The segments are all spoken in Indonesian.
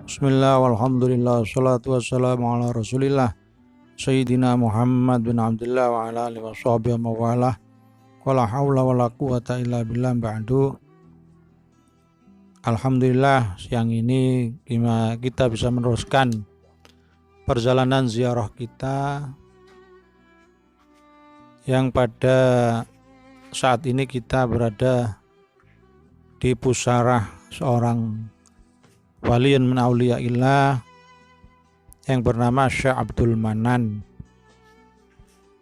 Bismillah walhamdulillah wassalatu wassalamu ala rasulillah Sayyidina Muhammad bin Abdullah wa ala alihi wa sahbihi wa mawalah wala hawla wala quwata illa billah ba'du. Alhamdulillah siang ini kita bisa meneruskan perjalanan ziarah kita yang pada saat ini kita berada di pusarah seorang waliun min auliyaillah yang bernama Syekh Abdul Manan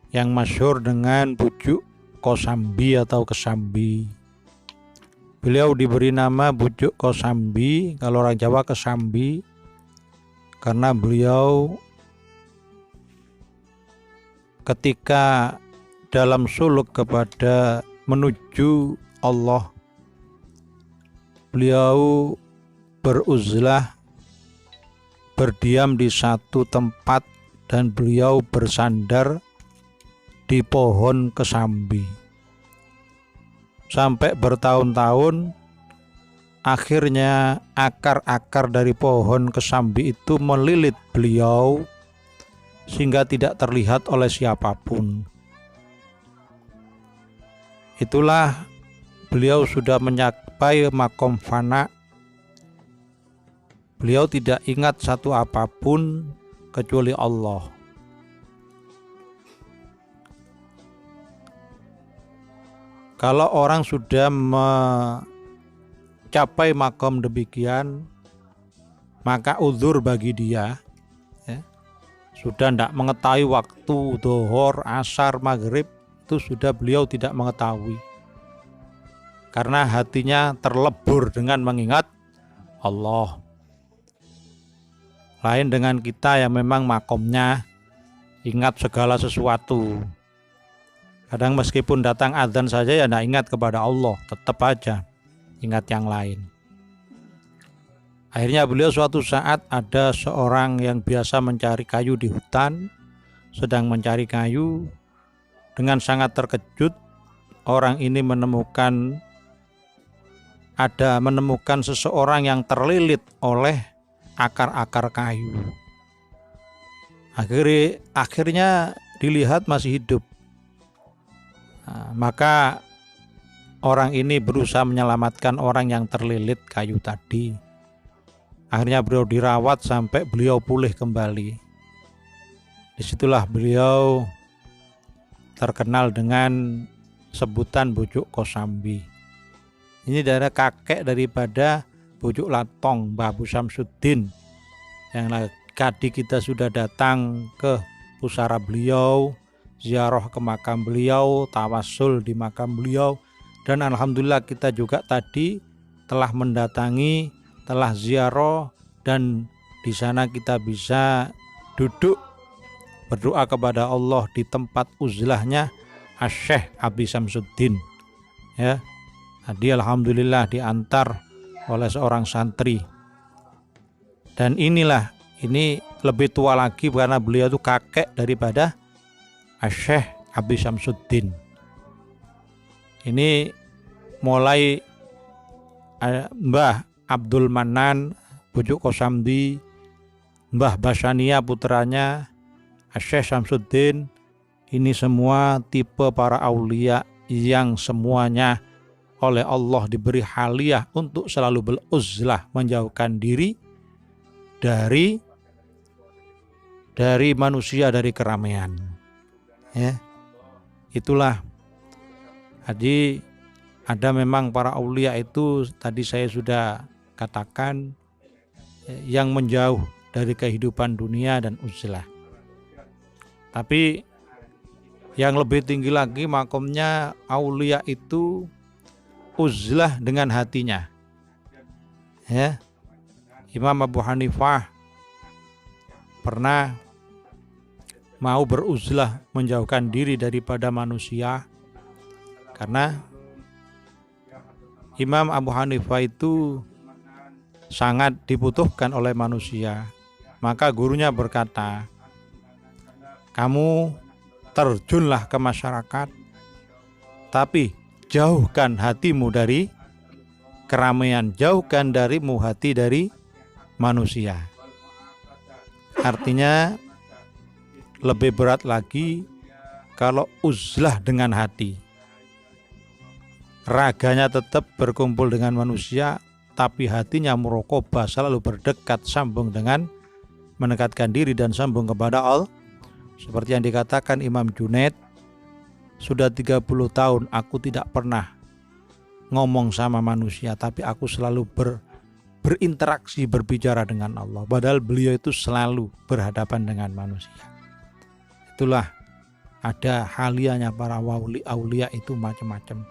yang masyhur dengan bujuk Kosambi atau Kesambi. Beliau diberi nama bujuk Kosambi, kalau orang Jawa Kesambi, karena beliau ketika dalam suluk kepada menuju Allah, beliau beruzlah, berdiam di satu tempat, dan beliau bersandar di pohon kesambi sampai bertahun-tahun. Akhirnya akar-akar dari pohon kesambi itu melilit beliau sehingga tidak terlihat oleh siapapun. Itulah beliau sudah mencapai makom fana. Beliau tidak ingat satu apapun kecuali Allah. Kalau orang sudah mencapai makom demikian, maka uzur bagi dia, ya, sudah tidak mengetahui waktu dhuhur, asar, maghrib, itu sudah beliau tidak mengetahui. Karena hatinya terlebur dengan mengingat Allah. Lain dengan kita yang memang makomnya ingat segala sesuatu. Kadang meskipun datang azan saja ya tidak ingat kepada Allah, tetap aja ingat yang lain. Akhirnya beliau suatu saat ada seorang yang biasa mencari kayu di hutan, sedang mencari kayu. Dengan sangat terkejut, orang ini menemukan seseorang yang terlilit oleh akar-akar kayu. Akhirnya dilihat masih hidup. Maka orang ini berusaha menyelamatkan orang yang terlilit kayu tadi. Akhirnya beliau dirawat sampai beliau pulih kembali. Disitulah beliau terkenal dengan sebutan bujuk Kosambi. Ini adalah kakek daripada bujuk Latong, Mbah Abu Syamsuddin, yang tadi kita sudah datang ke pusara beliau, ziarah ke makam beliau, tawasul di makam beliau, dan alhamdulillah kita juga tadi telah mendatangi, telah ziarah, dan di sana kita bisa duduk berdoa kepada Allah di tempat uzlahnya Syekh Abi Syamsuddin. Ya, tadi alhamdulillah diantar oleh seorang santri. Dan ini lebih tua lagi karena beliau itu kakek daripada Syekh Abi Syamsuddin. Ini mulai Mbah Abdul Manan, bujuk Kosambi, Mbah Basania putranya Syekh Syamsuddin. Ini semua tipe para aulia yang semuanya oleh Allah diberi haliyah untuk selalu beruzlah, menjauhkan diri dari manusia, dari keramaian. Ya, itulah. Jadi ada memang para aulia itu tadi saya sudah katakan yang menjauh dari kehidupan dunia dan uzlah. Tapi yang lebih tinggi lagi makomnya aulia itu uzlah dengan hatinya. Ya, Imam Abu Hanifah pernah mau beruzlah, menjauhkan diri daripada manusia, karena Imam Abu Hanifah itu sangat dibutuhkan oleh manusia. Maka gurunya berkata, kamu terjunlah ke masyarakat, tapi jauhkan hatimu dari keramaian, jauhkan darimu hati dari manusia. Artinya lebih berat lagi kalau uzlah dengan hati. Raganya tetap berkumpul dengan manusia, tapi hatinya muraqabah, selalu berdekat, sambung dengan mendekatkan diri dan sambung kepada Allah. Seperti yang dikatakan Imam Junaid, sudah 30 tahun aku tidak pernah ngomong sama manusia, tapi aku selalu berinteraksi, berbicara dengan Allah. Padahal beliau itu selalu berhadapan dengan manusia. Itulah ada halianya para wali aulia itu macam-macam.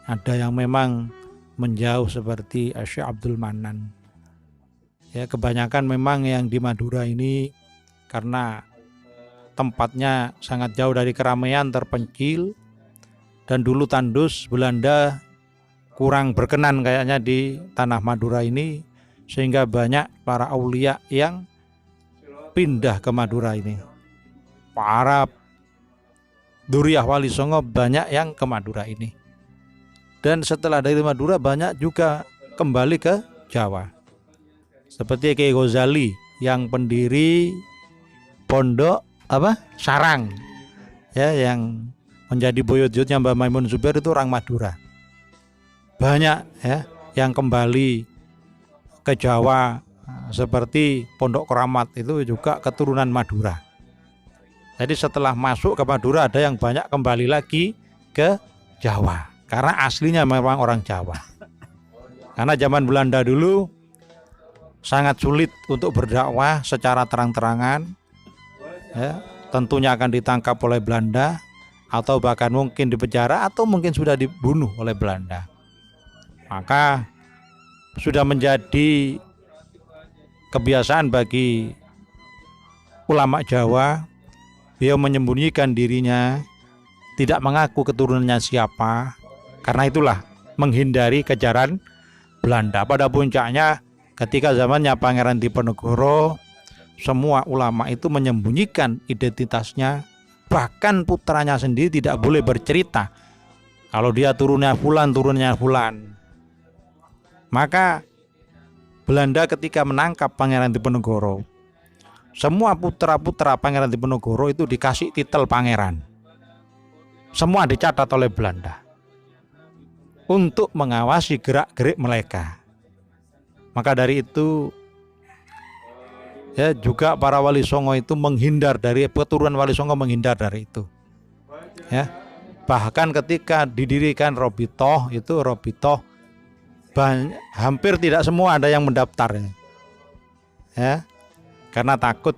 Ada yang memang menjauh seperti Syekh Abdul Manan. Ya, kebanyakan memang yang di Madura ini karena tempatnya sangat jauh dari keramaian, terpencil, dan dulu tandus Belanda kurang berkenan kayaknya di tanah Madura ini, sehingga banyak para aulia yang pindah ke Madura ini. Para Duriah Wali Songo banyak yang ke Madura ini. Dan setelah dari Madura banyak juga kembali ke Jawa. Seperti Kiai Ghazali yang pendiri pondok Sarang, ya, yang menjadi buyut-buyutnya Mbak Maimun Zubair itu orang Madura. Banyak ya yang kembali ke Jawa, seperti Pondok Keramat itu juga keturunan Madura. Jadi setelah masuk ke Madura ada yang banyak kembali lagi ke Jawa karena aslinya memang orang Jawa. Karena zaman Belanda dulu sangat sulit untuk berdakwah secara terang-terangan, ya, tentunya akan ditangkap oleh Belanda atau bahkan mungkin dipenjara atau mungkin sudah dibunuh oleh Belanda. Maka sudah menjadi kebiasaan bagi ulama Jawa, beliau menyembunyikan dirinya, tidak mengaku keturunannya siapa, karena itulah menghindari kejaran Belanda. Pada puncaknya ketika zamannya Pangeran Diponegoro, semua ulama itu menyembunyikan identitasnya, bahkan putranya sendiri tidak boleh bercerita kalau dia turunnya fulan. Maka Belanda ketika menangkap Pangeran Diponegoro, semua putra-putra Pangeran Diponegoro itu dikasih titel pangeran. Semua dicatat oleh Belanda untuk mengawasi gerak-gerik mereka. Maka dari itu, ya, juga para Wali Songo itu menghindar dari keturunan Wali Songo, menghindar dari itu. Ya, bahkan ketika didirikan Robitoh itu hampir tidak semua ada yang mendaftar, ya, karena takut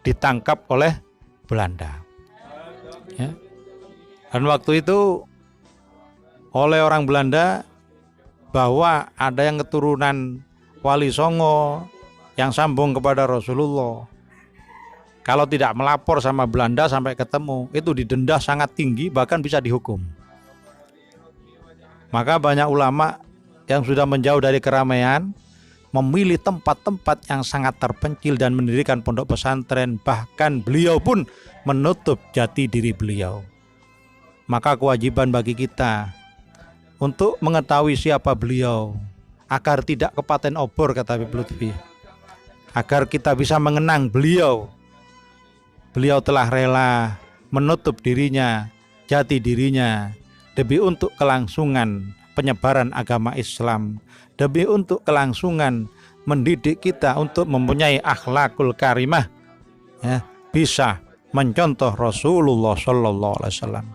ditangkap oleh Belanda. Ya. Dan waktu itu oleh orang Belanda bahwa ada yang keturunan Wali Songo yang sambung kepada Rasulullah, kalau tidak melapor sama Belanda sampai ketemu, itu didenda sangat tinggi, bahkan bisa dihukum. Maka banyak ulama yang sudah menjauh dari keramaian memilih tempat-tempat yang sangat terpencil dan mendirikan pondok pesantren. Bahkan beliau pun menutup jati diri beliau. Maka kewajiban bagi kita untuk mengetahui siapa beliau, agar tidak kepaten obor, kata Habib Lutfi, agar kita bisa mengenang beliau. Beliau telah rela menutup dirinya, jati dirinya, demi untuk kelangsungan penyebaran agama Islam, demi untuk kelangsungan mendidik kita untuk mempunyai akhlakul karimah, ya, bisa mencontoh Rasulullah Sallallahu Alaihi Wasallam.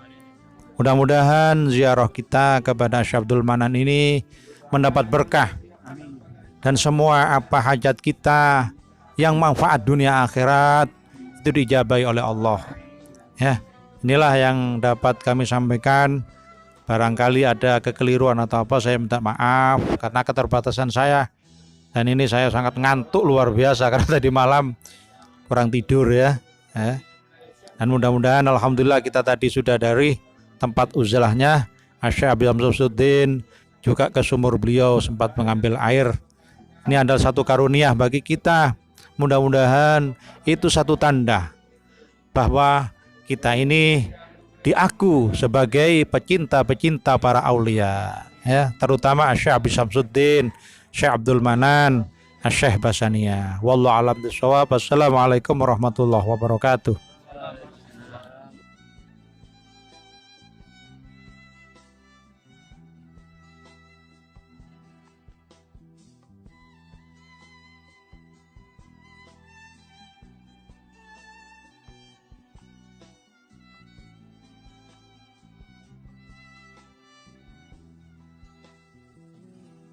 Mudah-mudahan ziarah kita kepada Syekh Abdul Manan ini mendapat berkah, dan semua apa hajat kita yang manfaat dunia akhirat itu dijabahi oleh Allah. Ya, inilah yang dapat kami sampaikan. Barangkali ada kekeliruan atau apa, saya minta maaf karena keterbatasan saya. Dan ini saya sangat ngantuk luar biasa karena tadi malam kurang tidur, ya. Dan mudah-mudahan alhamdulillah kita tadi sudah dari tempat uzlahnya Syekh Habib Syamsuddin, juga ke sumur beliau sempat mengambil air. Ini adalah satu karunia bagi kita. Mudah-mudahan itu satu tanda bahwa kita ini diaku sebagai pecinta-pecinta para aulia, ya, terutama Syekh Habib Syamsuddin, Syekh Abdul Manan, Syekh Basania. Wallahu alam bisawab. Assalamualaikum warahmatullahi wabarakatuh.